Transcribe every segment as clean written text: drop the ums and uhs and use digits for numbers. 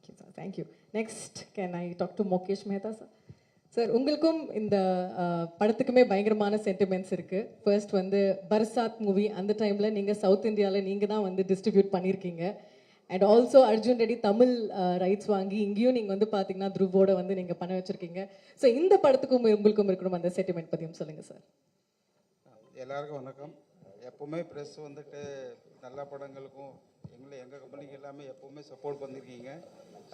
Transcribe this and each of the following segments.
Thank you sir, thank you. Next can I talk to Mukesh Mehta sir? Sir, உங்களுக்கும் இந்த படத்துக்குமே பயங்கரமான sentiments இருக்குது. ஃபர்ஸ்ட் வந்து பர்சாத் மூவி அந்த டைமில் நீங்கள் சவுத் இந்தியாவில் நீங்கள் தான் வந்து டிஸ்ட்ரிபியூட் பண்ணியிருக்கீங்க. And also Arjun Reddy Tamil rights வாங்கி இங்கேயும் நீங்கள் வந்து பார்த்தீங்கன்னா துருவோட வந்து நீங்கள் பண்ண வச்சுருக்கீங்க. ஸோ இந்த படத்துக்கும் உங்களுக்கும் இருக்கணும் அந்த சென்டிமெண்ட் பற்றியும் சொல்லுங்கள் சார். எல்லாருக்கும் வணக்கம். எப்போவுமே ப்ரெஸ் வந்துட்டு நல்ல படங்களுக்கும் எங்கள் கம்பெனிக்கு எல்லாமே எப்போவுமே சப்போர்ட் பண்ணியிருக்கீங்க.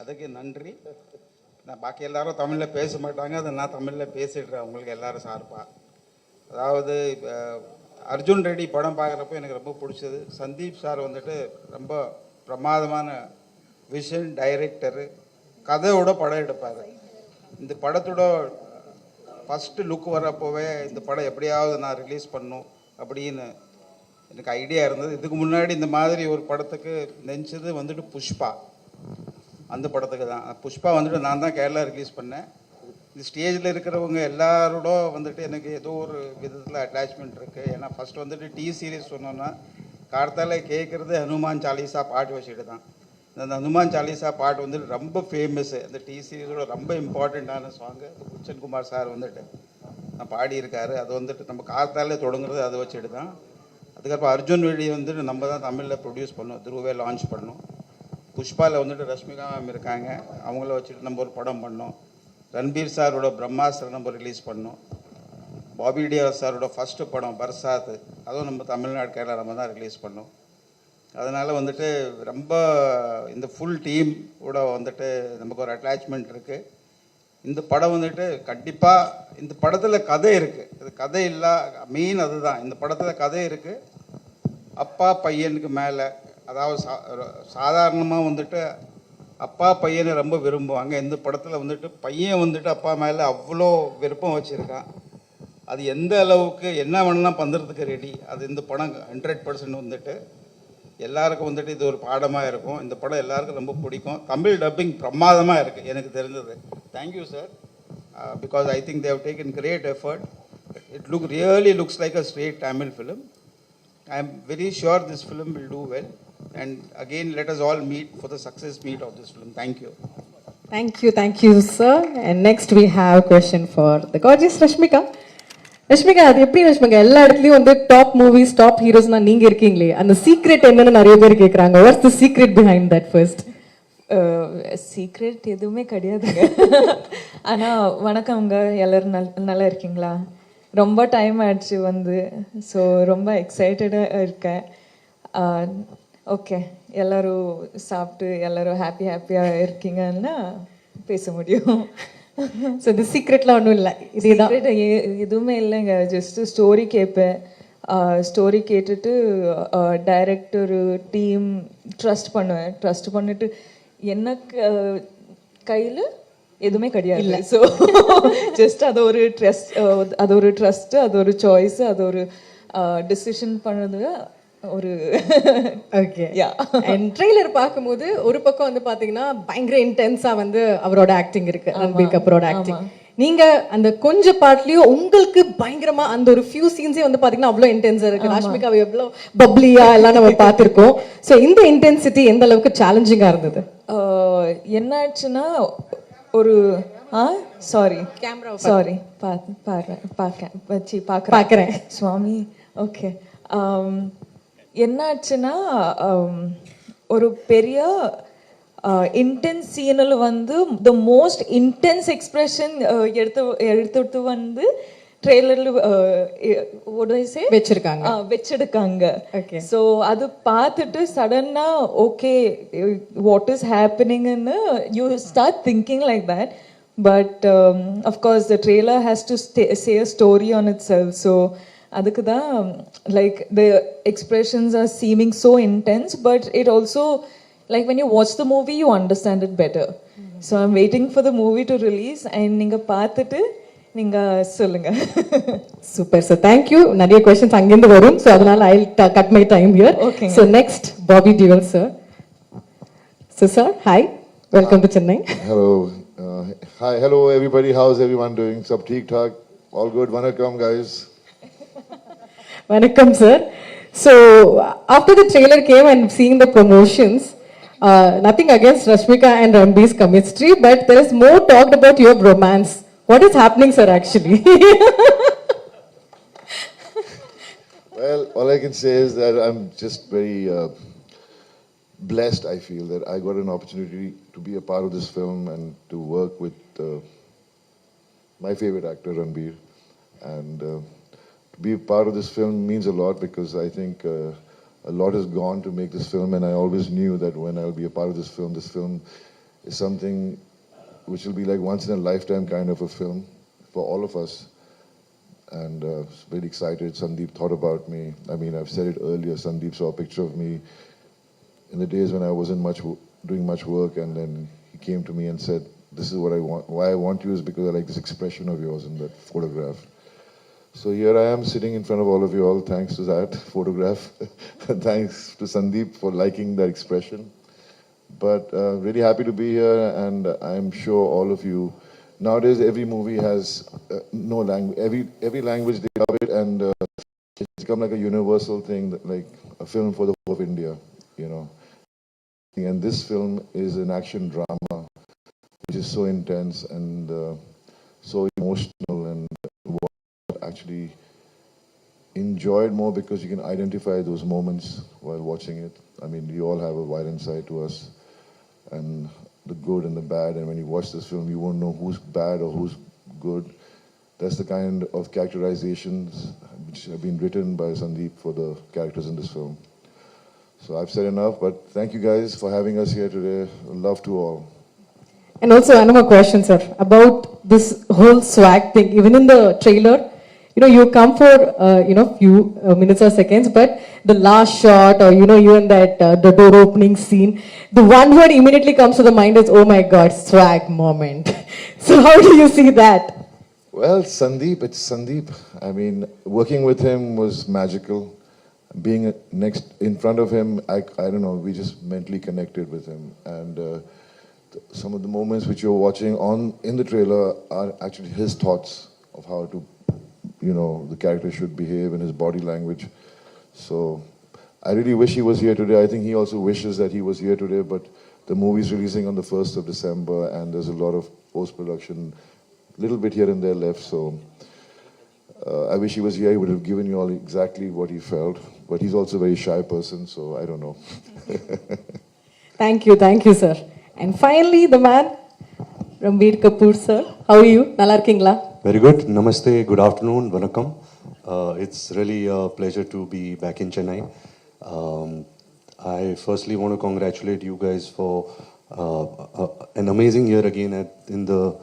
அதுக்கு நன்றி. நான் பாக்கி எல்லாரும் தமிழில் பேச மாட்டாங்க, அதை நான் தமிழில் பேசிடுறேன் உங்களுக்கு எல்லாரும் சார்பாக. அதாவது அர்ஜுன் ரெட்டி படம் பார்க்குறப்போ எனக்கு ரொம்ப பிடிச்சது. சந்தீப் சார் வந்துட்டு ரொம்ப பிரமாதமான விஷன் டைரக்டரு, கதையோட படம் எடுப்பார். இந்த படத்தோட ஃபஸ்ட்டு லுக் வரப்போவே இந்த படம் எப்படியாவது நான் ரிலீஸ் பண்ணும் அப்படின்னு எனக்கு ஐடியா இருந்தது. இதுக்கு முன்னாடி இந்த மாதிரி ஒரு படத்துக்கு நெஞ்சது வந்துட்டு புஷ்பா, அந்த படத்துக்கு தான். புஷ்பா வந்துட்டு நான் தான் கேரளா ரிலீஸ் பண்ணேன். இந்த ஸ்டேஜில் இருக்கிறவங்க எல்லாரோட வந்துட்டு எனக்கு ஏதோ ஒரு விதத்தில் அட்டாச்மெண்ட் இருக்குது. ஏன்னா ஃபஸ்ட் வந்துட்டு டி சீரீஸ் சொன்னோன்னா கார்த்தால கேட்குறது ஹனுமான் சாலிசா பாட்டு வச்சுட்டு தான். அந்த ஹனுமான் சாலிசா பாட்டு வந்துட்டு ரொம்ப ஃபேமஸ்ஸு. அந்த டி சீரீஸோட ரொம்ப இம்பார்ட்டண்ட்டான சாங்கு குச்சன் குமார் சார் வந்துட்டு நான் பாடியிருக்காரு. அது வந்துட்டு நம்ம கார்த்தாலே தொடங்குறது அதை வச்சுட்டு தான். அதுக்கப்புறம் அர்ஜுன் ரெட்டி வந்துட்டு நம்ம தான் தமிழில் ப்ரொடியூஸ் பண்ணோம், துருவே லான்ச் பண்ணோம். புஷ்பாவில் வந்துட்டு ரஷ்மிகா மேம் இருக்காங்க, அவங்கள வச்சுட்டு நம்ம ஒரு படம் பண்ணோம். ரன்பீர் சாரோட பிரம்மாஸ்திரம் நம்ம ரிலீஸ் பண்ணோம். பாபி டியார் சாரோட ஃபஸ்ட்டு படம் பர்சாத், அதுவும் நம்ம தமிழ்நாடு கேரளா நம்ம தான் ரிலீஸ் பண்ணோம். அதனால் வந்துட்டு ரொம்ப இந்த ஃபுல் டீம் கூட வந்துட்டு நமக்கு ஒரு அட்டாச்மெண்ட் இருக்குது. இந்த படம் வந்துட்டு கண்டிப்பாக இந்த படத்தில் கதை இருக்குது. இது கதை இல்லை, மெயின் அதுதான். இந்த படத்தில் கதை இருக்குது. அப்பா பையனுக்கு மேலே, அதாவது சாதாரணமாக வந்துட்டு அப்பா பையனை ரொம்ப விரும்புவாங்க. இந்த படத்தில் வந்துட்டு பையன் வந்துட்டு அப்பா மேலே அவ்வளோ விருப்பம் வச்சுருக்கான். அது எந்த அளவுக்கு என்ன வேணும்னா பண்ணுறதுக்கு ரெடி. அது இந்த படம் 100% வந்துட்டு எல்லாருக்கும் வந்துட்டு இது ஒரு பாடமாக இருக்கும். இந்த படம் எல்லாருக்கும் ரொம்ப பிடிக்கும். தமிழ் டப்பிங் பிரமாதமாக இருக்குது எனக்கு தெரிஞ்சது. Thank you sir, because I think they have taken great effort. It really looks like a straight Tamil film. I am very sure this film will do well, and again let us all meet for the success meet of this film. Thank you. Thank you sir. And next we have a question for the gorgeous Rashmika. Rashmika, அது எப்படி Rashmika எல்லா இடத்துலயும் வந்து top movies top ஹீரோஸ்னா நீங்க இருக்கீங்களே, அந்த secret என்னன்னு நிறைய பேர் கேக்குறாங்க. What's the secret behind that first? Secret எதுவுமே கிடையாதுங்க. ஆனா வணக்கம்ங்க, எல்லாரும் நல்லா இருக்கீங்களா? ரொம்ப டைம் ஆயிடுச்சு வந்து, ஸோ ரொம்ப எக்ஸைட்டடாக இருக்கேன். ஓகே, எல்லோரும் சாப்பிட்டு எல்லோரும் ஹாப்பியாக இருக்கீங்கன்னா பேச முடியும். ஸோ இது சீக்ரெட்லாம் ஒன்றும் இல்லை, இதுதான் எதுவுமே இல்லைங்க. ஜஸ்ட்டு ஸ்டோரி கேட்பேன். ஸ்டோரி கேட்டுட்டு டைரக்டர் டீம் ட்ரஸ்ட் பண்ணுவேன். ட்ரஸ்ட் பண்ணிட்டு எனக்கு கையில் எதுவுமே கிடையாது. ஸோ ஜஸ்ட் அது ஒரு ட்ரஸ்ட், அது ஒரு ட்ரஸ்ட்டு, அது ஒரு சாய்ஸு, அது ஒரு டிசிஷன் பண்ணுறது ஒரு ஓகே. அண்ட் ட்ரெய்லர் பார்க்கும்போது ஒரு பக்கம் வந்து பார்த்தீங்கன்னா பயங்கர இன்டென்ஸாக வந்து அவரோட ஆக்டிங் இருக்கு, ரன்பீர் கபூரோட ஆக்டிங். நீங்க அந்த கொஞ்ச பாட்லயும் உங்களுக்கு பயங்கரமா அந்த ஒரு ஃபியூ சீன்ஸே வந்து பாத்தீங்கன்னா அவ்வளோ இன்டென்ஸா இருக்கு. ராஷ்மிகா எவ்வளோ பப்ளியா எல்லாம் நம்ம பார்த்துருக்கோம். ஸோ இந்த இன்டென்சிட்டி எந்த அளவுக்கு சேலஞ்சிங்கா இருந்தது? என்ன ஆச்சுன்னா ஒரு சாரி பார்க்குறேன் சுவாமி. ஓகே, என்ன ஆச்சுன்னா ஒரு பெரிய இன்டென்ஸ் சீனில் வந்து த மோஸ்ட் இன்டென்ஸ் எக்ஸ்பிரஷன் எடுத்து வந்து ட்ரெய்லரில் வச்சிருக்காங்க. ஸோ அது பார்த்துட்டு சடனாக ஓகே வாட் இஸ் ஹேப்பனிங்னு you start thinking like that. But of course the trailer has to say a story on itself. So அதுக்கு தான் like the expressions are seeming so intense, but it also like when you watch the movie you understand it better. So I'm waiting for the movie to release and ninga paathuட்டு ninga solunga. Super sir, thank you. Nariya questions angindu varum, so adanal I'll cut my time here. Okay. So next Bobby Deol sir. So sir, hi, welcome to Chennai. Hello. Hi, hello everybody. How's everyone doing? Sab theek thak? All good? Vanakkam guys. Vanakkam sir. So after the trailer came and seeing the promotions, Nothing against Rashmika and Ranbir's chemistry, but there is more talked about your romance. What is happening, sir, actually? Well, all I can say is that I'm just very blessed, I feel, that I got an opportunity to be a part of this film and to work with my favorite actor, Ranbir. And to be a part of this film means a lot because I think a lot has gone to make this film, and I always knew that when I'll be a part of this film is something which will be like once in a lifetime kind of a film for all of us. And very excited. Sandeep thought about me. I mean, I've said it earlier. Sandeep saw a picture of me in the days when I wasn't doing much work, and then he came to me and said, "This is what I want. Why I want you is because I like this expression of yours in that photograph." So here I am sitting in front of all of you all, thanks to that photograph. Thanks to Sandeep for liking that expression. But really happy to be here, and I'm sure all of you. Nowadays, every movie has no language. Every language they love it, and it's become like a universal thing, like a film for the whole of India, you know. And this film is an action drama, which is so intense and so emotional, and what I actually enjoyed more because you can identify those moments while watching it. I mean, we all have a violent side to us, and the good and the bad, and when you watch this film, you won't know who's bad or who's good. That's the kind of characterizations which have been written by Sandeep for the characters in this film. So I've said enough, but thank you guys for having us here today. Love to all. And also another question, sir, about this whole swag thing. Even in the trailer, you come for, few minutes or seconds, but the last shot or, you in that, the door opening scene, the one word immediately comes to the mind is, oh my God, swag moment. So how do you see that? Well, Sandeep, it's Sandeep. I mean, working with him was magical. Being in front of him, I don't know, we just mentally connected with him. And some of the moments which you're watching in the trailer are actually his thoughts of how to, the character should behave in his body language. So I really wish he was here today. I think he also wishes that he was here today, but the movie's releasing on the 1st of December, and there's a lot of post-production, little bit here and there left, so I wish he was here. He would have given you all exactly what he felt, but he's also a very shy person, so I don't know. Thank you, sir. And finally, the man, Ranbir Kapoor, sir. How are you? Nalla irkingla? Very good. Namaste. Good afternoon. Vanakkam. It's really a pleasure to be back in Chennai. I firstly want to congratulate you guys for an amazing year again in the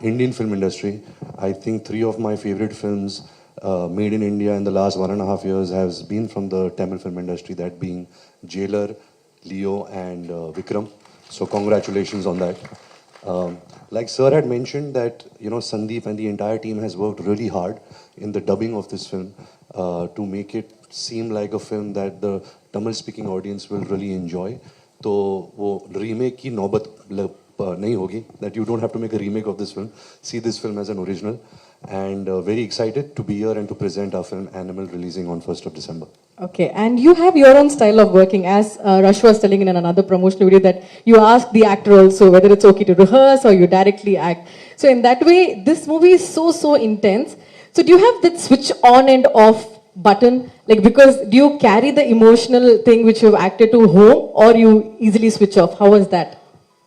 Indian film industry. I think 3 of my favorite films made in India in the last 1.5 years has been from the Tamil film industry, that being Jailer, Leo and Vikram. So congratulations on that. Like Sir had mentioned that, Sandeep and the entire team has worked really hard in the dubbing of this film to make it seem like a film that the Tamil speaking audience will really enjoy. So wo remake ki naubat nahi hogi, that you don't have to make a remake of this film. See this film as an original, and very excited to be here and to present our film Animal, releasing on 1st of December. Okay, and you have your own style of working, as Rush was telling in another promotional video, that you ask the actor also whether it's okay to rehearse or you directly act. So in that way, this movie is so intense. So do you have that switch on and off button? Like, because do you carry the emotional thing which you've acted to home, or you easily switch off? How was that?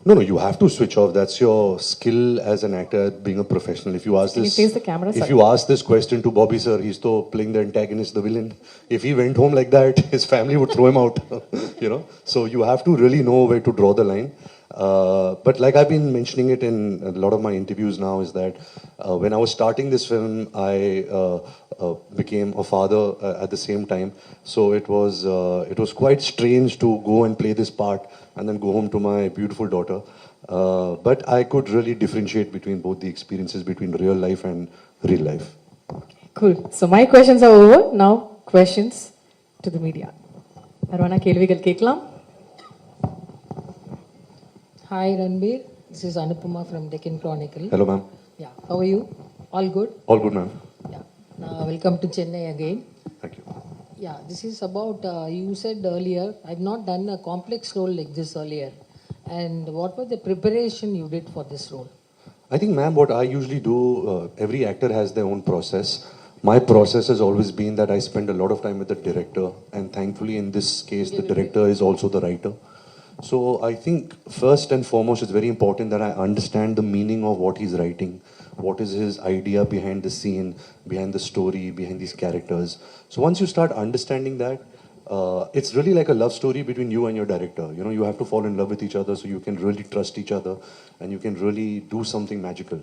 No, you have to switch off. That's your skill as an actor, being a professional. If you ask Can this, you face the camera, if sorry? you ask this question to Bobby sir, he's still playing the antagonist, the villain. If he went home like that, his family would throw him out. So you have to really know where to draw the line. But like I've been mentioning it in a lot of my interviews now, is that when I was starting this film, I became a father at the same time. So it was quite strange to go and play this part and then go home to my beautiful daughter. But I could really differentiate between both the experiences, between real life and real life. Cool. So my questions are over. Now questions to the media. Arvana kelvigal kekkalam. Hi Ranbir, this is Anupama from Deccan Chronicle. Hello ma'am. Yeah, how are you? All good? All good ma'am. Yeah. Welcome to Chennai again. Thank you. Yeah, this is about, you said earlier, I've not done a complex role like this earlier. And what was the preparation you did for this role? I think, ma'am, what I usually do, every actor has their own process. My process has always been that I spend a lot of time with the director, and thankfully, in this case, the director is also the writer. So I think first and foremost, it's very important that I understand the meaning of what he's writing. What is his idea behind the scene, behind the story, behind these characters? So once you start understanding that, it's really like a love story between you and your director. You know, you have to fall in love with each other so you can really trust each other and you can really do something magical.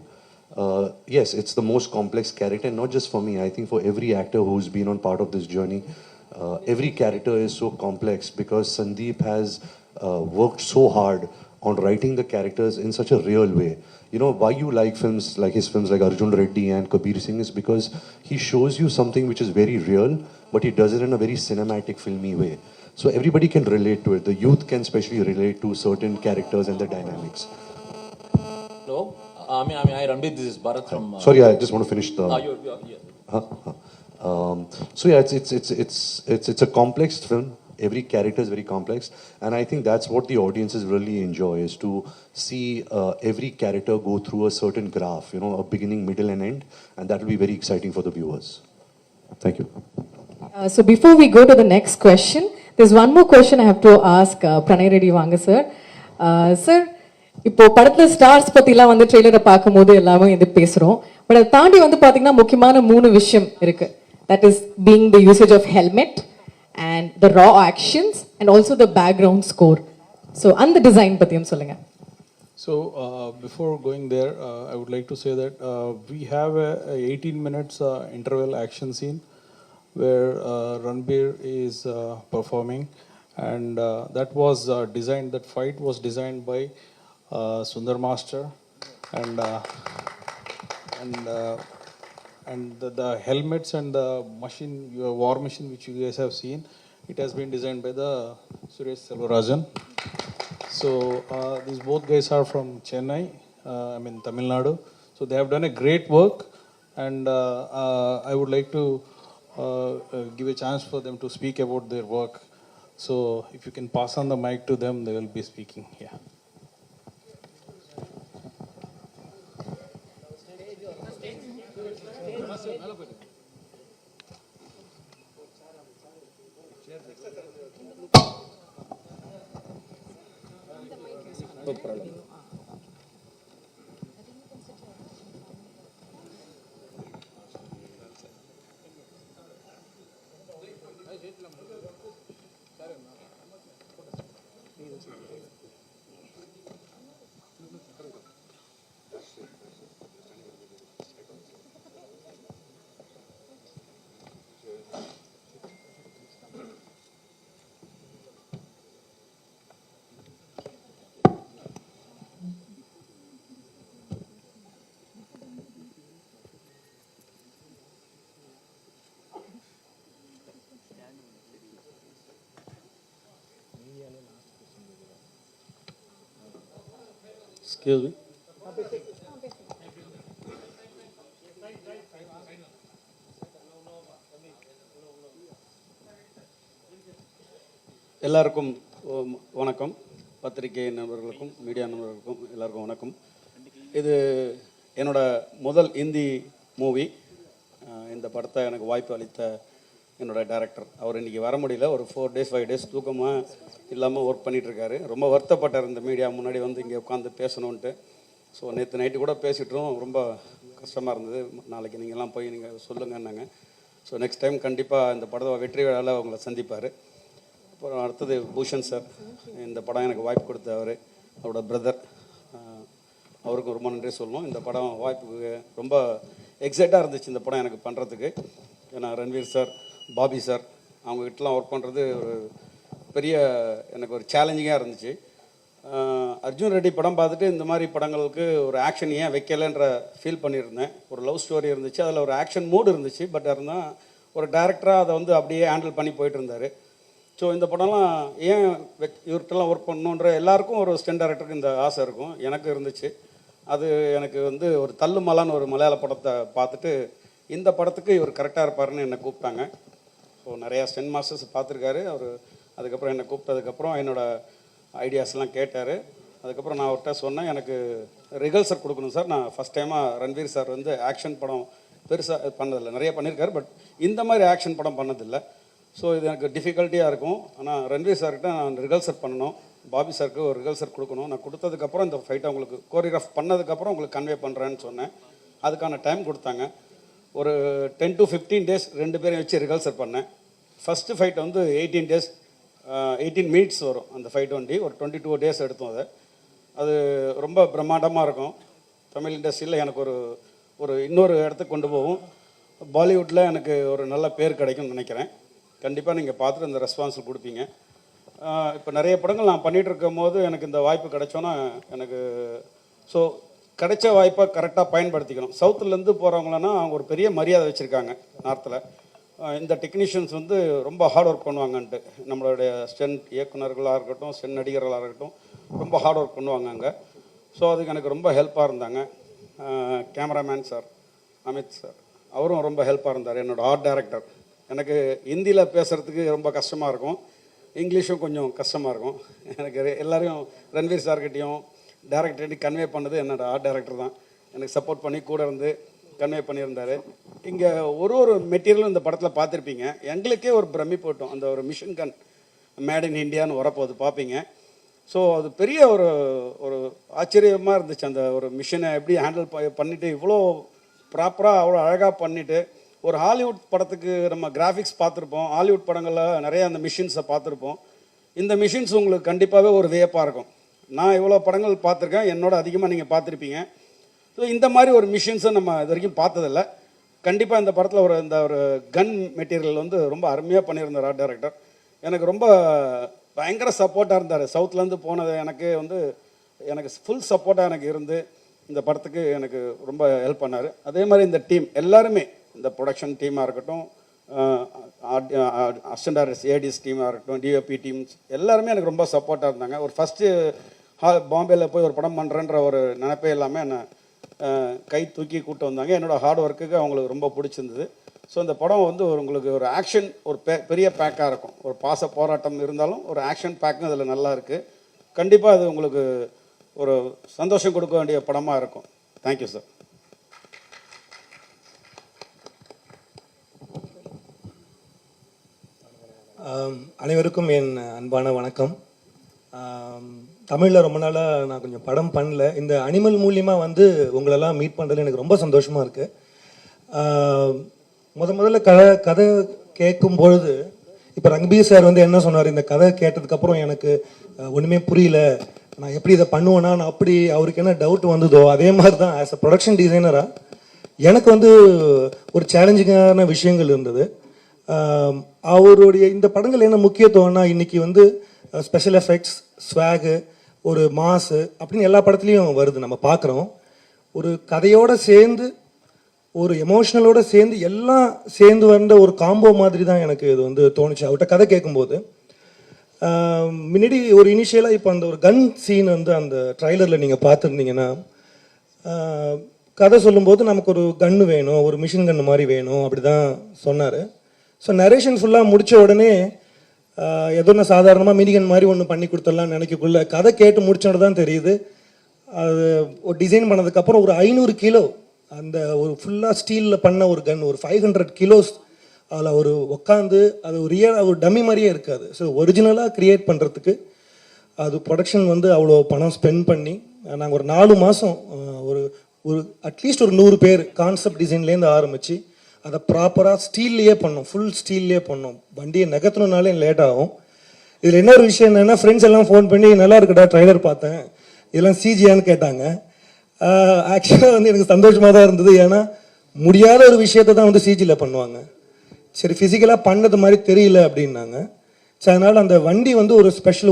Yes, it's the most complex character, and not just for me. I think for every actor who's been on part of this journey, every character is so complex because Sandeep has worked so hard on writing the characters in such a real way. You know, why you like films like his films like Arjun Reddy and Kabir Singh is because he shows you something which is very real, but he does it in a very cinematic, filmy way. So everybody can relate to it. The youth can especially relate to certain characters and their dynamics. Hello, I Ranbir. This is Bharat from. Sorry, I just want to finish the. Yeah. Huh? Huh. So yeah, it's a complex film. Every character is very complex, and I think that's what the audiences really enjoy, is to see every character go through a certain graph, you know, a beginning, middle, and end, and that will be very exciting for the viewers. Thank you. So before we go to the next question, there's one more question I have to ask Pranay Reddy Vanga sir. Sir, இப்போ படத்துல stars பத்திலாம் வந்து ட்ரெய்லரை பார்க்கும்போது எல்லாமே இது பேசுறோம். But அதை தாண்டி வந்து பாத்தீங்கன்னா முக்கியமான 3 விஷயம் இருக்கு. That is being the usage of helmet and the raw actions and also the background score. So அந்த டிசைன் பத்தியும் சொல்லுங்க. So before going there, I would like to say that we have a 18 minutes interval action scene where Ranbir is performing, and that was designed. That fight was designed by Sundar Master, and the helmets and the machine, your war machine, which you guys have seen, it has been designed by the Suresh Selvarajan. So these both guys are from Chennai, Tamil Nadu. So they have done a great work, and I would like to give a chance for them to speak about their work. So if you can pass on the mic to them, they will be speaking. Yeah. No problem. Excuse me. எல்லாருக்கும் வணக்கம். பத்திரிகை நண்பர்களுக்கும் media நண்பர்களுக்கும் எல்லாருக்கும் வணக்கம். இது என்னோட முதல் இந்தி மூவி. இந்த படத்தை எனக்கு வாய்ப்பு அளித்த என்னோட டைரக்டர், அவர் இன்றைக்கி வர முடியல. ஒரு 4 days 5 days தூக்கமாக இல்லாமல் ஒர்க் பண்ணிகிட்ருக்காரு. ரொம்ப வருத்தப்பட்டார் இந்த மீடியா முன்னாடி வந்து இங்கே உட்காந்து பேசணுன்ட்டு. ஸோ நேற்று நைட்டு கூட பேசிட்டோம். ரொம்ப கஷ்டமாக இருந்தது. நாளைக்கு நீங்கள்லாம் போய் நீங்கள் சொல்லுங்கன்னாங்க. ஸோ நெக்ஸ்ட் டைம் கண்டிப்பாக இந்த படத்தை வெற்றி விழாவில் அவங்கள சந்திப்பார். அப்புறம் அடுத்தது பூஷன் சார், இந்த படம் எனக்கு வாய்ப்பு கொடுத்தவர், அவரோட பிரதர், அவருக்கும் ரொம்ப நன்றி சொல்லணும். இந்த படம் வாய்ப்புக்கு ரொம்ப எக்ஸைட்டாக இருந்துச்சு இந்த படம் எனக்கு பண்ணுறதுக்கு. ஏன்னா ரன்வீர் சார், பாபி சார், அவங்ககிட்டலாம் ஒர்க் பண்ணுறது ஒரு பெரிய எனக்கு ஒரு சேலஞ்சிங்காக இருந்துச்சு. அர்ஜுன் ரெட்டி படம் பார்த்துட்டு இந்த மாதிரி படங்களுக்கு ஒரு ஆக்ஷன் ஏன் வைக்கலைன்ற ஃபீல் பண்ணியிருந்தேன். ஒரு லவ் ஸ்டோரி இருந்துச்சு, அதில் ஒரு ஆக்ஷன் மூடு இருந்துச்சு. பட் இருந்தால் ஒரு டேரக்டராக அதை வந்து அப்படியே ஹேண்டில் பண்ணி போயிட்டு இருந்தார். ஸோ இந்த படம்லாம் ஏன் இவர்கிட்டலாம் ஒர்க் பண்ணணுன்ற எல்லாருக்கும் ஒரு ஸ்டெண்ட் டேரக்டருக்கு இந்த ஆசை இருக்கும், எனக்கு இருந்துச்சு. அது எனக்கு வந்து ஒரு தள்ளுமலான்னு ஒரு மலையாள படத்தை பார்த்துட்டு இந்த படத்துக்கு இவர் கரெக்டாக இருப்பாருன்னு என்னை கூப்பிட்டாங்க. ஸோ நிறையா ஸ்டென் மாஸ்டர்ஸ் பார்த்துருக்காரு அவர். அதுக்கப்புறம் என்னை கூப்பிட்டதுக்கப்புறம் என்னோடய ஐடியாஸ்லாம் கேட்டார். அதுக்கப்புறம் நான் அவர்கிட்ட சொன்னேன், எனக்கு ரிகல்சர் கொடுக்கணும் சார். நான் ஃபஸ்ட் டைமாக ரன்வீர் சார் வந்து ஆக்ஷன் படம் பெருசாக பண்ணதில்லை, நிறைய பண்ணியிருக்காரு, பட் இந்த மாதிரி ஆக்ஷன் படம் பண்ணதில்லை. ஸோ இது எனக்கு டிஃபிகல்ட்டியாக இருக்கும். ஆனால் ரன்வீர் சார்கிட்ட நான் ரிகல்சர் பண்ணணும், பாபி சாருக்கு ஒரு ரிகல்சர் கொடுக்கணும். நான் கொடுத்ததுக்கப்புறம் இந்த ஃபைட்டை உங்களுக்கு கோரியோகிராஃப் பண்ணதுக்கப்புறம் உங்களுக்கு கன்வே பண்ணுறேன்னு சொன்னேன். அதுக்கான டைம் கொடுத்தாங்க. ஒரு 10 to 15 days 2 பேரையும் வச்சு ரிகல்சர் பண்ணேன். ஃபஸ்ட்டு ஃபைட் வந்து 18 days 18 minutes வரும் அந்த ஃபைட் வண்டி. ஒரு 22 days எடுத்தோம். அது ரொம்ப பிரம்மாண்டமாக இருக்கும். தமிழ் இண்டஸ்ட்ரியில் எனக்கு ஒரு இன்னொரு இடத்துக்கு கொண்டு போகும். பாலிவுட்டில் எனக்கு ஒரு நல்ல பேர் கிடைக்கும்னு நினைக்கிறேன். கண்டிப்பாக நீங்கள் பார்த்துட்டு இந்த ரெஸ்பான்ஸ் கொடுப்பீங்க. இப்போ நிறைய படங்கள் நான் பண்ணிகிட்டு இருக்கும் போது எனக்கு இந்த வாய்ப்பு கிடைச்சோன்னா எனக்கு ஸோ கிடைச்ச வாய்ப்பை கரெக்டாக பயன்படுத்திக்கணும். சவுத்துலேருந்து போகிறவங்களன்னா அவங்க ஒரு பெரிய மரியாதை வச்சுருக்காங்க நார்த்தில். இந்த டெக்னீஷியன்ஸ் வந்து ரொம்ப ஹார்ட் ஒர்க் பண்ணுவாங்கன்ட்டு, நம்மளுடைய ஸ்டென்ட் இயக்குநர்களாக இருக்கட்டும், ஸ்டென்ட் நடிகர்களாக இருக்கட்டும், ரொம்ப ஹார்ட் ஒர்க் பண்ணுவாங்க அங்கே. ஸோ அதுக்கு எனக்கு ரொம்ப ஹெல்ப்பாக இருந்தாங்க. கேமராமேன் சார் அமித் சார், அவரும் ரொம்ப ஹெல்ப்பாக இருந்தார். என்னோடய ஆர்ட் டைரக்டர், எனக்கு ஹிந்தியில் பேசுகிறதுக்கு ரொம்ப கஷ்டமாக இருக்கும், இங்கிலீஷும் கொஞ்சம் கஷ்டமாக இருக்கும். எனக்கு எல்லோரையும் ரன்வீர் சார்கிட்டையும் டேரக்டர்கிட்டையும் கன்வே பண்ணது என்னோடய ஆர்ட் டைரக்டர் தான். எனக்கு சப்போர்ட் பண்ணி கூட இருந்து கன்வே பண்ணியிருந்தார். இங்கே ஒரு மெட்டீரியலும் இந்த படத்தில் பார்த்துருப்பீங்க. எங்களுக்கே ஒரு பிரமி போட்டோம், அந்த ஒரு மிஷின் கன் மேட் இன் இண்டியான்னு வரப்போது பார்ப்பீங்க. ஸோ அது பெரிய ஒரு ஆச்சரியமாக இருந்துச்சு. அந்த ஒரு மிஷினை எப்படி ஹேண்டில் பண்ணிவிட்டு இவ்வளோ ப்ராப்பராக அவ்வளோ அழகாக பண்ணிவிட்டு, ஒரு ஹாலிவுட் படத்துக்கு நம்ம கிராஃபிக்ஸ் பார்த்துருப்போம், ஹாலிவுட் படங்களில் நிறைய அந்த மிஷின்ஸை பார்த்துருப்போம். இந்த மிஷின்ஸ் உங்களுக்கு கண்டிப்பாகவே ஒரு வியப்பாக இருக்கும். நான் இவ்வளோ படங்கள் பார்த்துருக்கேன், என்னோட அதிகமாக நீங்கள் பார்த்துருப்பீங்க. ஸோ இந்த மாதிரி ஒரு மிஷின்ஸை நம்ம இது வரைக்கும் பார்த்ததில்ல. கண்டிப்பாக இந்த படத்தில் இந்த ஒரு கன் மெட்டீரியல் வந்து ரொம்ப அருமையாக பண்ணியிருந்தார் ஆர்ட் டைரக்டர். எனக்கு ரொம்ப பயங்கர சப்போர்ட்டாக இருந்தார். சவுத்துலேருந்து போனது எனக்கு ஃபுல் சப்போர்ட்டாக எனக்கு இருந்து இந்த படத்துக்கு எனக்கு ரொம்ப ஹெல்ப் பண்ணார். அதே மாதிரி இந்த டீம் எல்லாருமே, இந்த ப்ரொடக்ஷன் டீமாக இருக்கட்டும், அசிஸ்டன்ட் டைரக்டர்ஸ் ஏடிஎஸ் டீமாக இருக்கட்டும், டிஓபி டீம்ஸ் எல்லாருமே எனக்கு ரொம்ப சப்போர்ட்டாக இருந்தாங்க. ஒரு ஃபஸ்ட்டு பாம்பேயில் போய் ஒரு படம் பண்ணுறேன்ற ஒரு நினைப்பே எல்லாமே என்னை கை தூக்கி கூப்பிட்டு வந்தாங்க. என்னோடய ஹார்ட் ஒர்க்குக்கு அவங்களுக்கு ரொம்ப பிடிச்சிருந்தது. ஸோ இந்த படம் வந்து உங்களுக்கு ஒரு ஆக்ஷன் ஒரு பெரிய பேக்காக இருக்கும். ஒரு பாச போராட்டம் இருந்தாலும் ஒரு ஆக்ஷன் பேக்கும் அதில் நல்லா இருக்குது. கண்டிப்பாக அது உங்களுக்கு ஒரு சந்தோஷம் கொடுக்க வேண்டிய படமாக இருக்கும். Thank you sir. அனைவருக்கும் என் அன்பான வணக்கம். தமிழில் ரொம்ப நாளாக நான் கொஞ்சம் படம் பண்ணல. இந்த அனிமல் மூலியமாக வந்து உங்களெல்லாம் மீட் பண்ணுறதுல எனக்கு ரொம்ப சந்தோஷமாக இருக்குது. முதல்ல கதை கேட்கும் பொழுது இப்போ ரன்பீர் சார் வந்து என்ன சொன்னார், இந்த கதை கேட்டதுக்கப்புறம் எனக்கு ஒன்றுமே புரியல, நான் எப்படி இதை பண்ணுவேன்னா, நான் அப்படி அவருக்கு என்ன டவுட் வந்ததோ அதே மாதிரி தான் ஆஸ் அ ப்ரொடக்ஷன் டிசைனராக எனக்கு வந்து ஒரு சேலஞ்சிங்கான விஷயங்கள் இருந்தது. அவருடைய இந்த படங்கள் என்ன முக்கியத்துவம்னா, இன்றைக்கி வந்து ஸ்பெஷல் எஃபெக்ட்ஸ், ஸ்வாகு, ஒரு மாசு அப்படின்னு எல்லா படத்துலையும் வருது, நம்ம பார்க்குறோம். ஒரு கதையோடு சேர்ந்து ஒரு எமோஷ்னலோடு சேர்ந்து எல்லாம் சேர்ந்து வந்த ஒரு காம்போ மாதிரி தான் எனக்கு இது வந்து தோணுச்சு அவர்கிட்ட கதை கேட்கும்போது. முன்னாடி ஒரு இனிஷியலாக இப்போ அந்த ஒரு கன் சீன் வந்து அந்த ட்ரைலரில் நீங்கள் பார்த்துருந்தீங்கன்னா, கதை சொல்லும்போது நமக்கு ஒரு கன்று வேணும், ஒரு மிஷின் கன்று மாதிரி வேணும் அப்படி தான் சொன்னார். ஸோ நரேஷன் ஃபுல்லாக முடித்த உடனே ஏதோ நான் சாதாரணமாக மினிகன் மாதிரி ஒன்று பண்ணி கொடுத்துடலான்னு நினைக்கக்குள்ள கதை கேட்டு முடிச்சோன்னு தான் தெரியுது, அது ஒரு டிசைன் பண்ணதுக்கப்புறம் ஒரு 500 கிலோ அந்த ஒரு ஃபுல்லாக ஸ்டீலில் பண்ண ஒரு கன், ஒரு 500 கிலோஸ் அதில் ஒரு உட்காந்து அது ஒரு ஒரு டம்மி மாதிரியே இருக்காது. ஸோ ஒரிஜினலாக க்ரியேட் பண்ணுறதுக்கு அது ப்ரொடக்ஷன் வந்து அவ்வளோ பணம் ஸ்பெண்ட் பண்ணி நாங்கள் ஒரு 4 மாதம் ஒரு அட்லீஸ்ட் ஒரு 100 பேர் கான்செப்ட் டிசைன்லேருந்து ஆரம்பித்து அதை ப்ராப்பராக ஸ்டீல்லையே பண்ணோம், ஃபுல் ஸ்டீல்லையே பண்ணோம். வண்டியை நகர்த்தணுனாலே லேட் ஆகும். இதில் இன்னொரு விஷயம் என்னென்னா, ஃப்ரெண்ட்ஸ் எல்லாம் ஃபோன் பண்ணி நல்லா இருக்குடா ட்ரைலர் பார்த்தேன், இதெல்லாம் சிஜியான்னு கேட்டாங்க. ஆக்சுவலாக வந்து எனக்கு சந்தோஷமாக தான் இருந்தது. ஏன்னா முடியாத ஒரு விஷயத்தை தான் வந்து சிஜியில் பண்ணுவாங்க. சரி ஃபிசிக்கலாக பண்ணது மாதிரி தெரியல அப்படின்னாங்க. ஸோ அதனால் அந்த வண்டி வந்து ஒரு ஸ்பெஷல்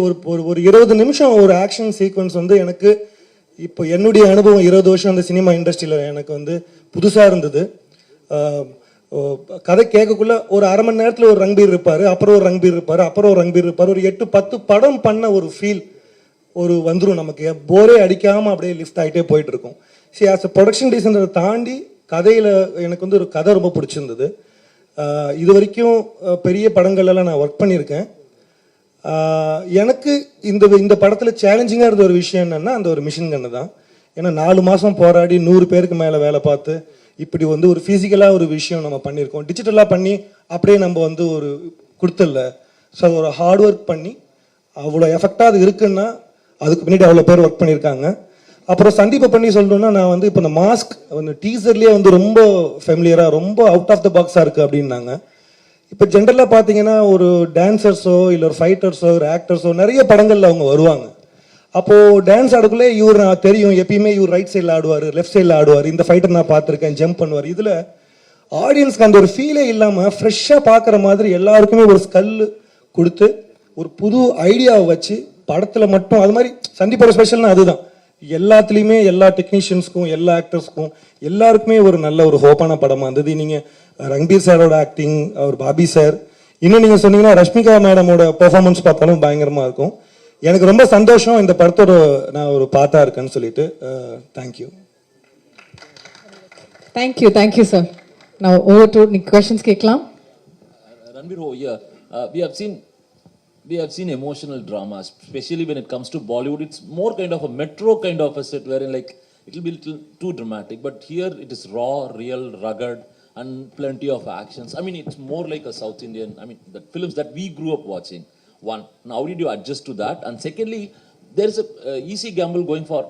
ஒரு 20 நிமிஷம் ஒரு ஆக்ஷன் சீக்வன்ஸ் வந்து எனக்கு இப்போ என்னுடைய அனுபவம் 20 வருஷம் அந்த சினிமா இண்டஸ்ட்ரியில் எனக்கு வந்து புதுசாக இருந்தது. கதை கேட்கக்குள்ள ஒரு அரை மணி நேரத்தில் ஒரு ரன்பீர் இருப்பார், அப்புறம் ஒரு ரன்பீர் இருப்பார், அப்புறம் ஒரு ரன்பீர் இருப்பார், ஒரு 8-10 படம் பண்ண ஒரு ஃபீல் ஒரு வந்துடும் நமக்கு. போரே அடிக்காமல் அப்படியே லிஃப்ட் ஆகிட்டே போயிட்டு இருக்கும். சரி, ஆஸ் அ ப்ரொடக்ஷன் டிசைனரை தாண்டி கதையில் எனக்கு வந்து ஒரு கதை ரொம்ப பிடிச்சிருந்தது. இது வரைக்கும் பெரிய படங்கள்லாம் நான் ஒர்க் பண்ணியிருக்கேன். எனக்கு இந்த படத்தில் சேலஞ்சிங்காக இருந்த ஒரு விஷயம் என்னென்னா அந்த ஒரு மிஷின் கன்று தான். ஏன்னா 4 மாதம் போராடி 100 பேருக்கு மேலே வேலை பார்த்து இப்படி ஒரு ஃபிசிக்கலாக ஒரு விஷயம் நம்ம பண்ணியிருக்கோம். டிஜிட்டலாக பண்ணி அப்படியே நம்ம ஒரு கொடுத்துடல. ஸோ அது ஒரு ஹார்ட் ஒர்க் பண்ணி அவ்வளோ எஃபெக்டாக அது இருக்குன்னா அதுக்கு பின்னாடி அவ்வளோ பேர் ஒர்க் பண்ணியிருக்காங்க. அப்புறம் சந்தீப்பை பண்ணி சொல்லணும்னா நான் இப்போ இந்த மாஸ்க் டீசர்லேயே ரொம்ப ஃபெமிலியராக ரொம்ப அவுட் ஆஃப் த பாக்ஸாக இருக்குது அப்படின்னாங்க. இப்போ ஜென்ரலாக பார்த்தீங்கன்னா ஒரு டான்சர்ஸோ இல்லை ஒரு ஃபைட்டர்ஸோ ஒரு ஆக்டர்ஸோ நிறைய படங்களில் அவங்க வருவாங்க. அப்போது டான்ஸ் ஆடக்குள்ளே இவர் நான் தெரியும், எப்பயுமே இவர் ரைட் சைடில் ஆடுவார், லெஃப்ட் சைடில் ஆடுவார், இந்த ஃபைட்டர் நான் பார்த்துருக்கேன், ஜம்ப் பண்ணுவார். இதில் ஆடியன்ஸ்க்கு அந்த ஒரு ஃபீலே இல்லாமல் ஃப்ரெஷ்ஷாக பார்க்குற மாதிரி எல்லாருக்குமே ஒரு ஸ்கல் கொடுத்து ஒரு புது ஐடியாவை வச்சு படத்தில் மட்டும் அது மாதிரி சந்திப்போட ஸ்பெஷல்னா அதுதான். எல்லாத்துலேயுமே எல்லா டெக்னீஷியன்ஸ்க்கும் எல்லா ஆக்டர்ஸ்க்கும் எல்லாருக்குமே ஒரு நல்ல ஒரு ஹோப்பான படமாக இருந்தது. நீங்கள் ரன்பீர் சாரோட ஆக்டிங், அவர் பாபி சார், இன்னும் நீங்கள் சொன்னீங்கன்னா ரஷ்மிகா மேடமோட பெர்ஃபார்மன்ஸ் பார்த்தாலும் பயங்கரமாக இருக்கும். எனக்கு ரொம்ப சந்தோஷம் இந்த படத்தோட நான் ஒரு பாட்டா இருக்கேன்னு சொல்லிட்டு. தேங்க்யூ. Thank you sir. நான் ஓவர் டு questions கேட்கலாம். Ranbir, here we have seen emotional dramas, especially when it comes to Bollywood. It's more kind of a metro kind of a set wherein like it will be a little too dramatic, but here it is raw, real, rugged, and plenty of actions. I mean, it's more like a South Indian, I mean, the films that we grew up watching. One, now how did you adjust to that? And secondly, there's a easy gamble going for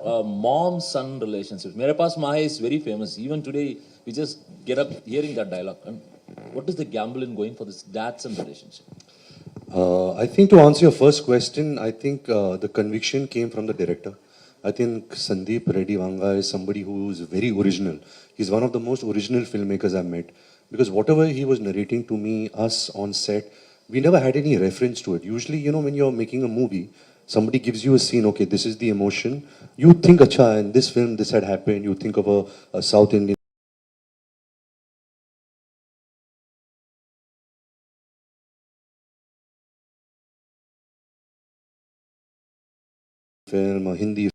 mom-son relationships. Mere paas Mahe is very famous. Even today, we just get up hearing that dialogue. And what is the gamble in going for this dad-son relationship? I think to answer your first question, I think the conviction came from the director. I think Sandeep Reddy Vanga is somebody who is very original. He's one of the most original filmmakers I've met. Because whatever he was narrating to me, us on set, we never had any reference to it. Usually, when you're making a movie, somebody gives you a scene, okay, this is the emotion. You think, acha, in this film, this had happened. You think of a South Indian film, a Hindi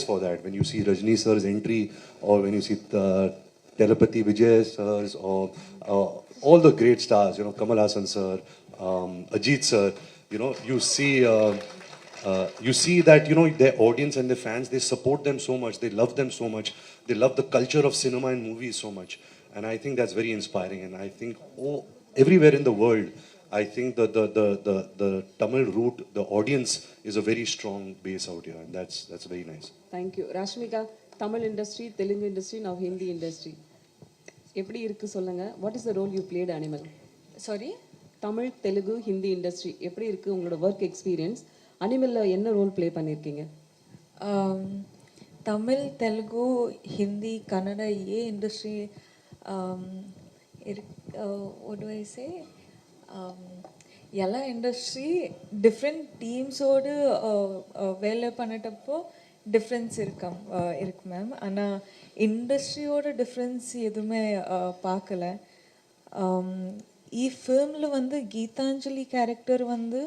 for that. When you see Rajni sir's entry, or when you see the Telepathy Vijay sirs, or all the great stars, Kamal Hassan sir, Ajit sir, you see that their audience and their fans, they support them so much, they love them so much, they love the culture of cinema and movies so much, and I think that's very inspiring. And I think everywhere in the world, I think the Tamil root, the audience is a very strong base out here, and that's very nice. Thank you. Rashmika, Tamil industry, Telugu industry, now Hindi industry. எப்படி இருக்கு சொல்லுங்க. What is the role you played, Animal? Sorry? Tamil, Telugu, Hindi industry. எப்படி இருக்கு உங்களோட work experience? Animalல என்ன role play பண்ணிருக்கீங்க? Tamil, Telugu, Hindi, Kannada industry what do I say? எல்லா industry different டீம்ஸோடு வேலை பண்ணிட்டப்போ டிஃப்ரென்ஸ் இருக்கு மேம். ஆனால் இண்டஸ்ட்ரியோட டிஃப்ரென்ஸ் எதுவுமே பார்க்கல. ஃபிலிமில் வந்து கீதாஞ்சலி கேரக்டர் வந்து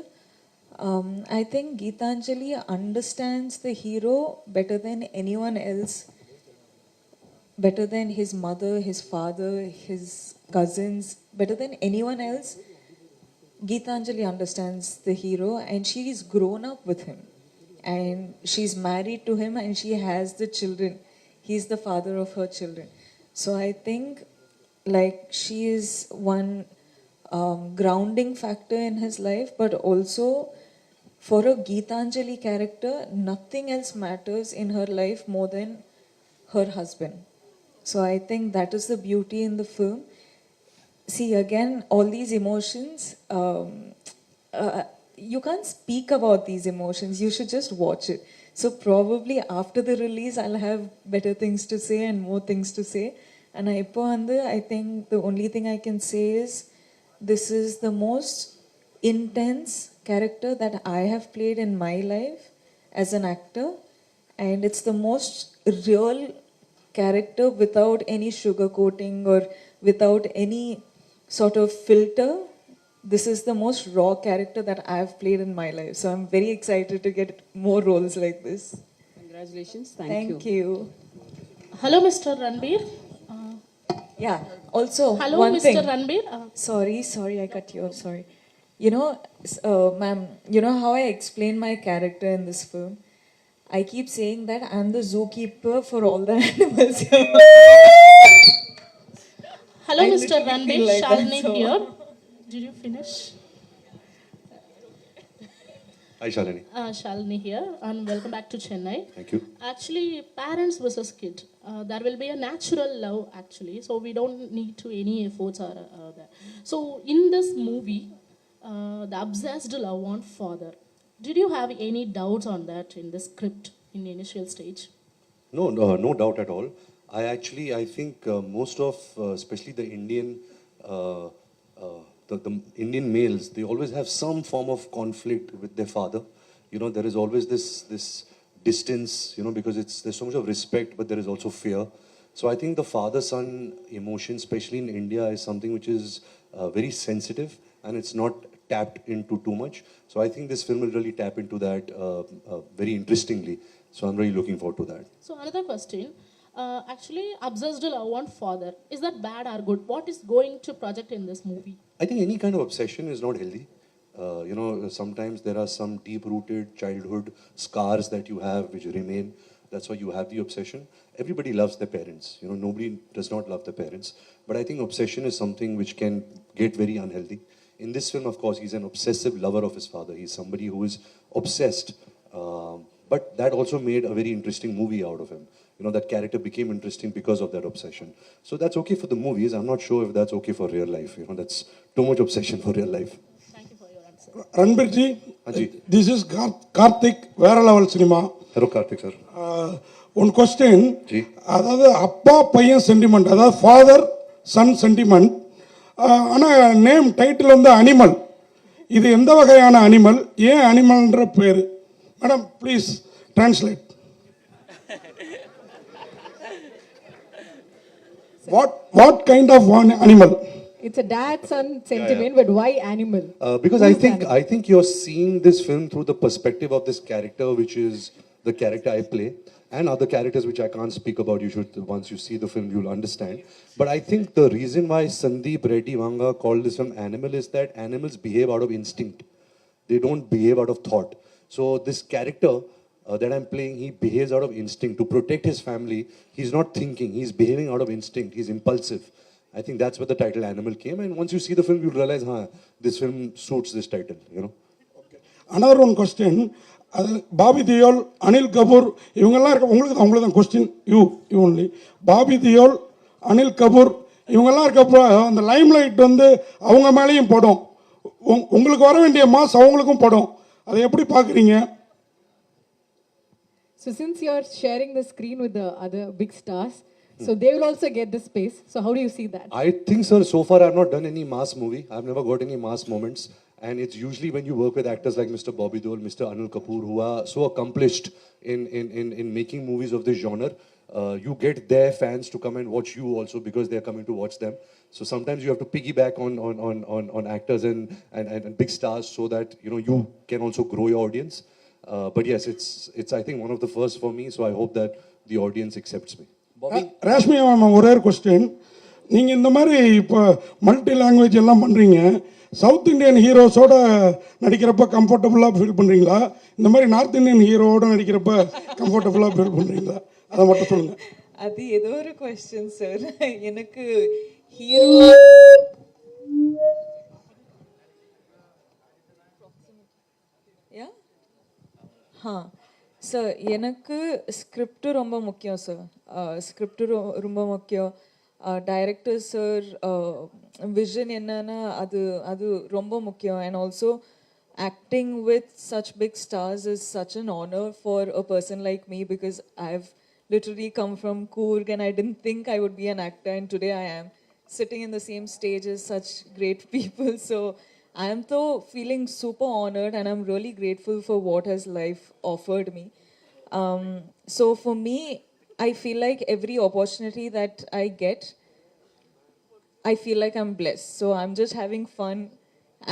I think Geetanjali understands the hero better than anyone else, better than his mother, his father, his cousins, better than anyone else. Geetanjali understands the hero and she's grown up with him and she's married to him and she has the children. He's the father of her children. So I think like she is one grounding factor in his life, but also for a Geetanjali character, nothing else matters in her life more than her husband. So I think that is the beauty in the film. See, again, all these emotions, you can't speak about these emotions. You should just watch it. So probably after the release, I'll have better things to say and more things to say. And I think the only thing I can say is this is the most intense character that I have played in my life as an actor, and it's the most real character without any sugarcoating or without any sort of filter. This is the most raw character that I have played in my life, so I'm very excited to get more roles like this. Congratulations. Thank you. Hello, Mr. Ranbir. Yeah, also Hello, one Mr. thing. Ranbir. Sorry, I cut you off. Sorry. You know, ma'am, you know how I explain my character in this film? I keep saying that I'm the zookeeper for all the animals here. Hello, I Mr. literally Ranbir. feel like that, Shalini so- here. Did you finish? Hi, Shalini. Shalini here, and welcome back to Chennai. Thank you. Actually, parents versus kid. There will be a natural love, actually, so we don't need to any efforts or that. So in this movie, the obsessed love on father. Did you have any doubts on that in the script in the initial stage? No doubt at all. I think most of, especially the Indian, the Indian males, they always have some form of conflict with their father. You know, there is always this distance, you know, because there's so much of respect, but there is also fear. So I think the father-son emotion, especially in India, is something which is very sensitive and it's not tapped into too much. So I think this film will really tap into that very interestingly. So I'm really looking forward to that. So another question. Actually, obsessed love on father. Is that bad or good? What is going to project in this movie? I think any kind of obsession is not healthy. You know, sometimes there are some deep-rooted childhood scars that you have which remain. That's why you have the obsession. Everybody loves their parents. You know, nobody does not love their parents. But I think obsession is something which can get very unhealthy. In this film, of course, he's an obsessive lover of his father. He's somebody who is obsessed. But that also made a very interesting movie out of him. You know, that character became interesting because of that obsession. So that's okay for the movies. I'm not sure if that's okay for real life. You know, that's too much obsession for real life. Thank you for your answer. Ranbir ji, Anji. this is Karthik, Vera Level Cinema. Hello, Karthik sir. One question, Ji. அதாவது அப்பா பையன் sentiment, அதாவது father son sentiment. ஆனால் name title வந்து animal. இது எந்த வகையான animal, ஏன் அனிமல்ன்ற பேர்? Madam please translate. What kind of one animal? It's a dad-son sentiment, but why animal? Because Who's I think you're seeing this film through the perspective of this character, which is the character I play, and other characters which I can't speak about. You should, once you see the film, you'll understand. But I think the reason why Sandeep Reddy Vanga called this film Animal is that animals behave out of instinct. They don't behave out of thought. So this character that I'm playing, he behaves out of instinct to protect his family. He's not thinking, he's behaving out of instinct. He's impulsive. I think that's where the title Animal came. And once you see the film, you'll realize, this film suits this title, you know. Another one question. Bobby Deol, Anil Kapoor இவங்கெல்லாம் இருக்க, உங்களுக்கு தான் question, you only. Bobby Deol, Anil Kapoor இவங்கெல்லாம் இருக்கப்போ அந்த Lime light வந்து அவங்க மேலேயும் படும், உங்களுக்கு வர வேண்டிய மாஸ் அவங்களுக்கும் படும். அதை எப்படி பார்க்குறீங்க? So since you're sharing the screen with the other big stars, so they will also get the space. So how do you see that? I think, sir, so far I've not done any mass movie. I've never got any mass moments. And it's usually when you work with actors like Mr. Bobby Deol, Mr. Anil Kapoor, who are so accomplished in making movies of this genre, you get their fans to come and watch you also because they're coming to watch them. So sometimes you have to piggyback on actors and big stars so that you can also grow your audience. But yes, it's I think one of the first for me. So I hope that the audience accepts me. Reshmika ma'am ஒரே ஒரு question. நீங்கள் இந்த மாதிரி இப்போ multi language எல்லாம் பண்ணுறீங்க, south Indian ஹீரோஸோட நடிக்கிறப்ப கம்ஃபர்டபுளாக feel பண்ணுறீங்களா, இந்த மாதிரி நார்த் இந்தியன் ஹீரோவோட நடிக்கிறப்ப கம்ஃபர்டபுளாக ஃபீல் பண்ணுறீங்களா, அதை மட்டும் சொல்லுங்கள். அது ஏதோ ஒரு கொஸ்டின் சார். எனக்கு ஹீரோ சார், எனக்கு ஸ்கிரிப்ட் ரொம்ப முக்கியம் சார். ஸ்கிரிப்ட் ரொம்ப முக்கியம். டைரக்டர் சார் விஷன் என்னன்னா அது ரொம்ப முக்கியம். And also acting with such big stars is such an honor for a person like me, because I've literally come from Coorg and I didn't think I would be an actor, and today I am sitting in the same stage as such great people. So I am so feeling super honored, and I'm really grateful for what has life offered me. So for me, I feel like every opportunity that I get, I feel like I'm blessed. So I'm just having fun.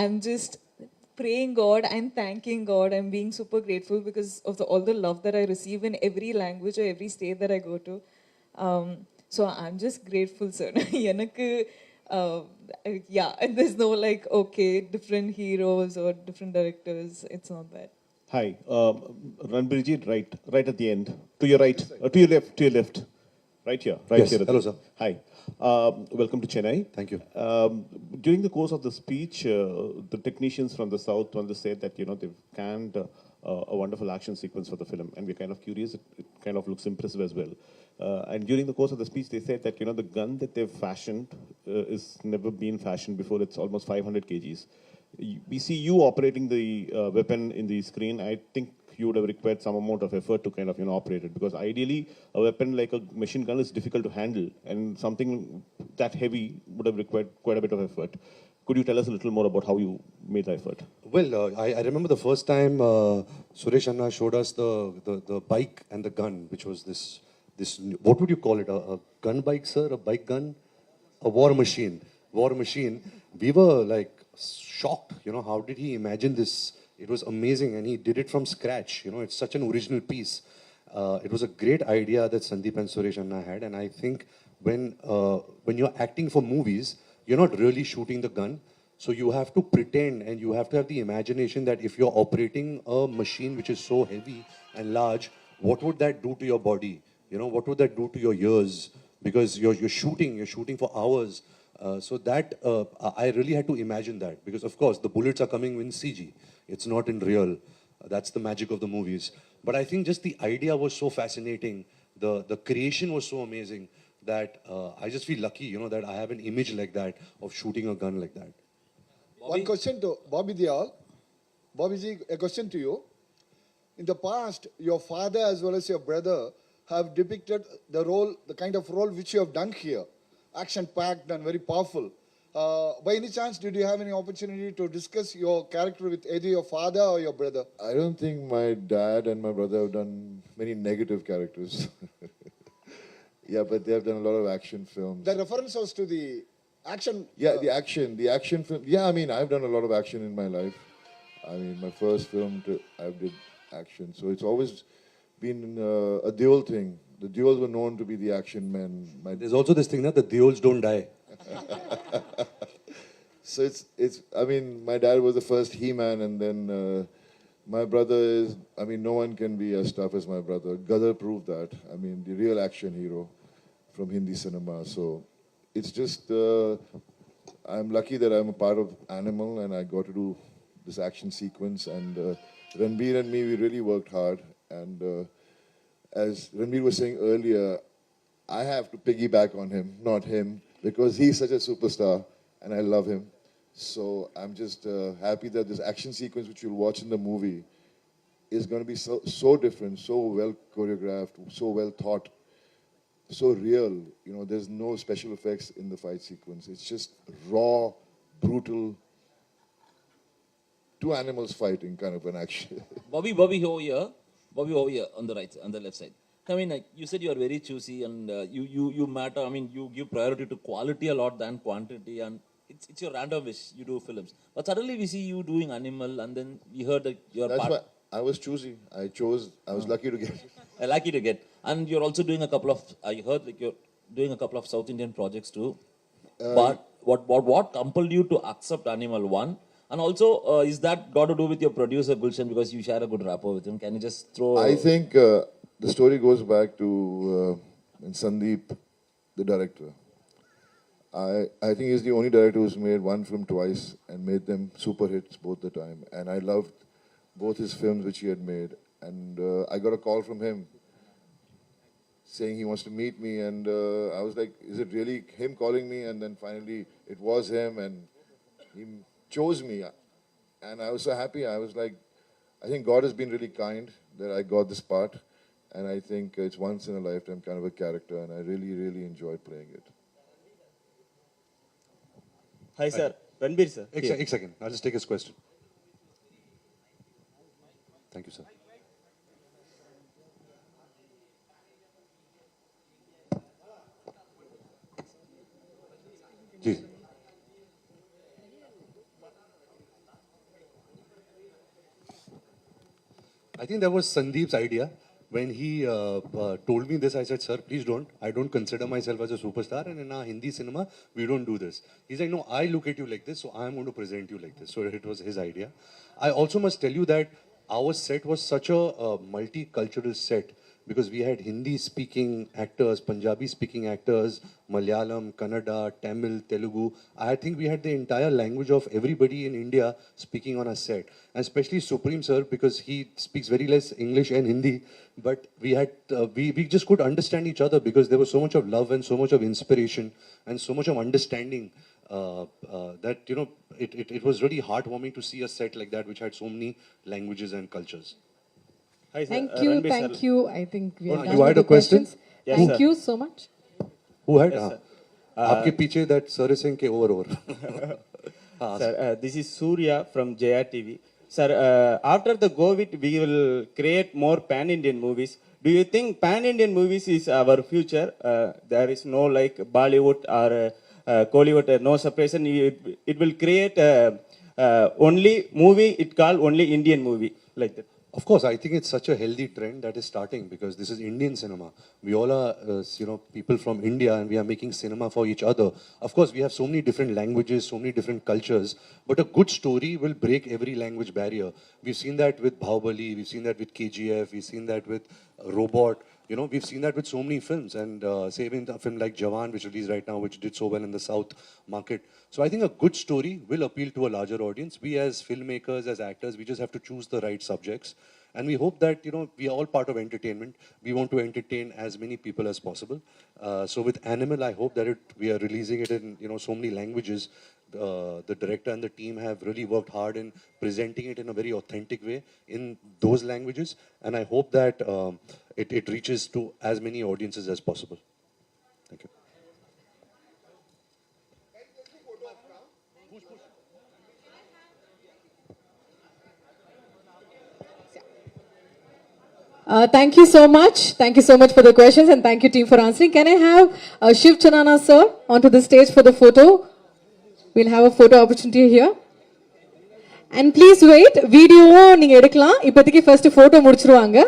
I'm just praying God and thanking God. I'm being super grateful because of all the love that I receive in every language or every state that I go to. So I'm just grateful, sir. Yanakku, yeah, and there's no like, okay, different heroes or different directors. It's not that. Hi, Ranbirji, right at the end. To your right, to your left. Right here, right Yes. here. Hello, sir. Hi, welcome to Chennai. Thank you. During the course of the speech, the technicians from the south said that they've canned a wonderful action sequence for the film, and we're kind of curious. It kind of looks impressive as well. And during the course of the speech, they said that the gun that they've fashioned is never been fashioned before. It's almost 500 kgs. We see you operating the weapon in the screen. I think you would have required some amount of effort to kind of operate it, because ideally a weapon like a machine gun is difficult to handle, and something that heavy would have required quite a bit of effort. Could you tell us a little more about how you made the effort? Well, I remember the first time Suresh Anna showed us the bike and the gun, which was this what would you call it? A gun bike, sir? A bike gun? A war machine. War machine. We were like shocked. How did he imagine this? It was amazing, and he did it from scratch. It's such an original piece. It was a great idea that Sandeep and Suresh Anna had, and I think when you're acting for movies, you're not really shooting the gun, so you have to pretend, and you have to have the imagination that if you're operating a machine which is so heavy and large, what would that do to your body? What would that do to your ears? Because you're shooting for hours. So that I really had to imagine that, because of course the bullets are coming in CG. It's not in real. That's the magic of the movies. But I think just the idea was so fascinating. The creation was so amazing that I just feel lucky, that I have an image like that of shooting a gun like that. One question to Bobby Deol. Bobby ji, a question to you. In the past, your father as well as your brother have depicted the kind of role which you have done here. Action-packed and very powerful. By any chance, did you have any opportunity to discuss your character with either your father or your brother? I don't think my dad and my brother have done many negative characters. Yeah, but they have done a lot of action films. The reference was to the action. Yeah, the action film. Yeah, I mean, I've done a lot of action in my life. I mean, my first film, I did action. So it's always been a Deol thing. The Deols were known to be the action men. There's also this thing that the Deols don't die. So it's. I mean, my dad was the first He-Man, and then my brother is. I mean, no one can be as tough as my brother. Gadar proved that. I mean, the real action hero from Hindi cinema. So it's just. I'm lucky that I'm a part of Animal, and I got to do this action sequence. And Ranbir and me, we really worked hard. And as Ranbir was saying earlier, I have to piggyback on him, not him, because he's such a superstar and I love him. So I'm just happy that this action sequence which you'll watch in the movie is going to be so different, so well choreographed, so well thought, so real. There's no special effects in the fight sequence. It's just raw, brutal two animals fighting kind of an action. Bobby over here on the right, on the left side. I mean, like you said, you are very choosy and you matter. I mean, you give priority to quality a lot than quantity, and it's your random wish. You do films, but suddenly we see you doing Animal, and then we heard that you're That's part. why I was choosy. I was lucky to get. Lucky to get, and you're also doing a couple of. I heard like you're doing a couple of South Indian projects too. But what compelled you to accept Animal one? And also, is that got to do with your producer Gulshan, because you share a good rapport with him? Can you just throw? I think the story goes back to Sandeep, the director. I think he's the only director who's made one film twice and made them super hits both the time. And I loved both his films which he had made. And I got a call from him saying he wants to meet me. And I was like, is it really him calling me? And then finally it was him, and he chose me. And I was so happy. I was like, I think God has been really kind that I got this part. And I think it's once in a lifetime kind of a character, and I really, really enjoyed playing it. Hi, sir. Ranbir, sir. एक second. I'll just take his question. Thank you, sir. जी. I think that was Sandeep's idea. When he told me this, I said, sir, please don't. I don't consider myself as a superstar. And in our Hindi cinema, we don't do this. He's like, no, I look at you like this, so I'm going to present you like this. So it was his idea. I also must tell you that our set was such a multicultural set, because we had Hindi-speaking actors, Punjabi-speaking actors, Malayalam, Kannada, Tamil, Telugu. I think we had the entire language of everybody in India speaking on our set. And especially Supreme Sir, because he speaks very less English and Hindi. But we had, we just could understand each other, because there was so much of love and so much of inspiration and so much of understanding that, you know, it was really heartwarming to see a set like that, which had so many languages and cultures. Hi, sir. Thank you. I think we are done You had with a the question? questions. Yes, Thank sir. you so much. Who had? Yes, sir. आपके पीछे that sir is saying over. Sir, this is Surya from JR TV. Sir, after the COVID, we will create more pan-Indian movies. Do you think pan-Indian movies is our future? There is no like Bollywood or Kollywood, no separation. It will create only movie. It called only Indian movie like that. Of course, I think it's such a healthy trend that is starting, because this is Indian cinema. We all are, people from India, and we are making cinema for each other. Of course, we have so many different languages, so many different cultures, but a good story will break every language barrier. We've seen that with Bahubali, we've seen that with KGF, we've seen that with Robot. You know, we've seen that with so many films, and say even a film like Jawan, which released right now, which did so well in the South market. So I think a good story will appeal to a larger audience. We as filmmakers, as actors, we just have to choose the right subjects. And we hope that, you know, we are all part of entertainment. We want to entertain as many people as possible. So with Animal, I hope that we are releasing it in, you know, so many languages. The director and the team have really worked hard in presenting it in a very authentic way in those languages. And I hope that it reaches to as many audiences as possible. Thank you. Thank you so much. Thank you so much for the questions, and thank you team for answering. Can I have Shiv Chanana sir onto the stage for the photo? We'll have a photo opportunity here. And please wait. Video நீங்க எடுக்கலாம். இப்போதைக்கு first photo முடிச்சிருவாங்க.